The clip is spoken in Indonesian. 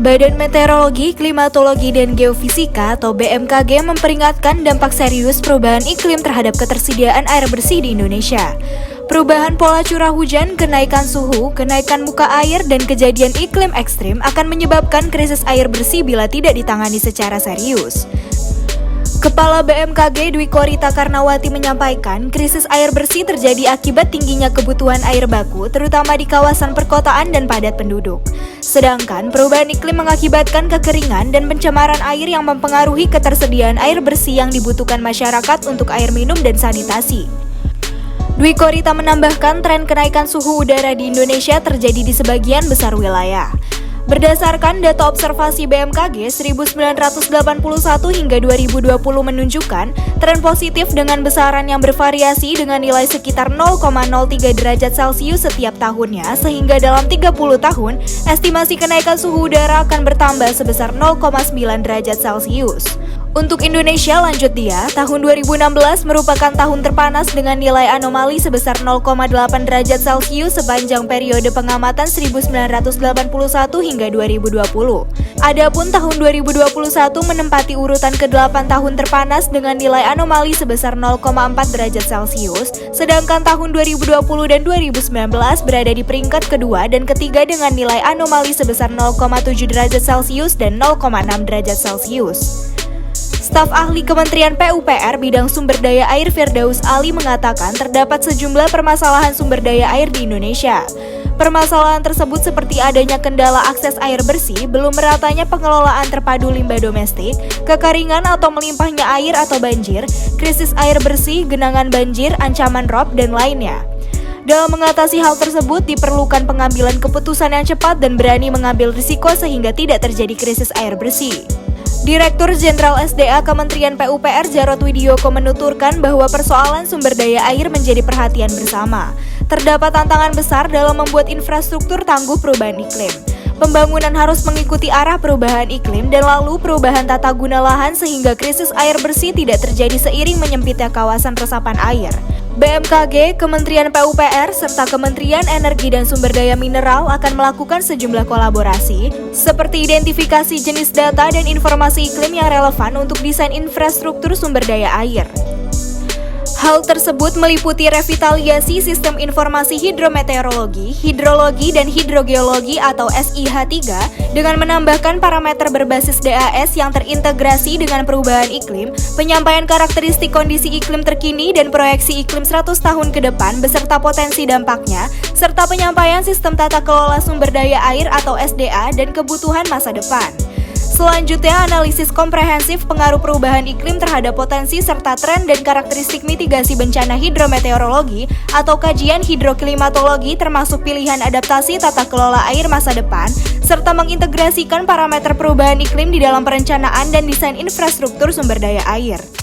Badan Meteorologi, Klimatologi, dan Geofisika atau BMKG memperingatkan dampak serius perubahan iklim terhadap ketersediaan air bersih di Indonesia. Perubahan pola curah hujan, kenaikan suhu, kenaikan muka air, dan kejadian iklim ekstrim akan menyebabkan krisis air bersih bila tidak ditangani secara serius. Kepala BMKG Dwi Korita Karnawati menyampaikan, krisis air bersih terjadi akibat tingginya kebutuhan air baku, terutama di kawasan perkotaan dan padat penduduk. Sedangkan perubahan iklim mengakibatkan kekeringan dan pencemaran air yang mempengaruhi ketersediaan air bersih yang dibutuhkan masyarakat untuk air minum dan sanitasi. Dwi Korita menambahkan, tren kenaikan suhu udara di Indonesia terjadi di sebagian besar wilayah. Berdasarkan data observasi BMKG 1981 hingga 2020 menunjukkan tren positif dengan besaran yang bervariasi dengan nilai sekitar 0,03 derajat Celcius setiap tahunnya, sehingga dalam 30 tahun, estimasi kenaikan suhu udara akan bertambah sebesar 0,9 derajat Celcius. Untuk Indonesia, lanjut dia, tahun 2016 merupakan tahun terpanas dengan nilai anomali sebesar 0,8 derajat Celcius sepanjang periode pengamatan 1981 hingga 2020. Adapun tahun 2021 menempati urutan ke-8 tahun terpanas dengan nilai anomali sebesar 0,4 derajat Celcius, sedangkan tahun 2020 dan 2019 berada di peringkat kedua dan ketiga dengan nilai anomali sebesar 0,7 derajat Celcius dan 0,6 derajat Celcius. Staf ahli Kementerian PUPR bidang sumber daya air Firdaus Ali mengatakan terdapat sejumlah permasalahan sumber daya air di Indonesia. Permasalahan tersebut seperti adanya kendala akses air bersih, belum meratanya pengelolaan terpadu limbah domestik, kekeringan atau melimpahnya air atau banjir, krisis air bersih, genangan banjir, ancaman rob, dan lainnya. Dalam mengatasi hal tersebut diperlukan pengambilan keputusan yang cepat dan berani mengambil risiko sehingga tidak terjadi krisis air bersih. Direktur Jenderal SDA Kementerian PUPR Jarod Widyoko menuturkan bahwa persoalan sumber daya air menjadi perhatian bersama. Terdapat tantangan besar dalam membuat infrastruktur tangguh perubahan iklim. Pembangunan harus mengikuti arah perubahan iklim dan lalu perubahan tata guna lahan sehingga krisis air bersih tidak terjadi seiring menyempitnya kawasan resapan air. BMKG, Kementerian PUPR, serta Kementerian Energi dan Sumber Daya Mineral akan melakukan sejumlah kolaborasi, seperti identifikasi jenis data dan informasi iklim yang relevan untuk desain infrastruktur sumber daya air. Hal tersebut meliputi revitalisasi sistem informasi hidrometeorologi, hidrologi, dan hidrogeologi atau SIH3 dengan menambahkan parameter berbasis DAS yang terintegrasi dengan perubahan iklim, penyampaian karakteristik kondisi iklim terkini dan proyeksi iklim 100 tahun ke depan beserta potensi dampaknya, serta penyampaian sistem tata kelola sumber daya air atau SDA dan kebutuhan masa depan. Selanjutnya, analisis komprehensif pengaruh perubahan iklim terhadap potensi serta tren dan karakteristik mitigasi bencana hidrometeorologi atau kajian hidroklimatologi termasuk pilihan adaptasi tata kelola air masa depan, serta mengintegrasikan parameter perubahan iklim di dalam perencanaan dan desain infrastruktur sumber daya air.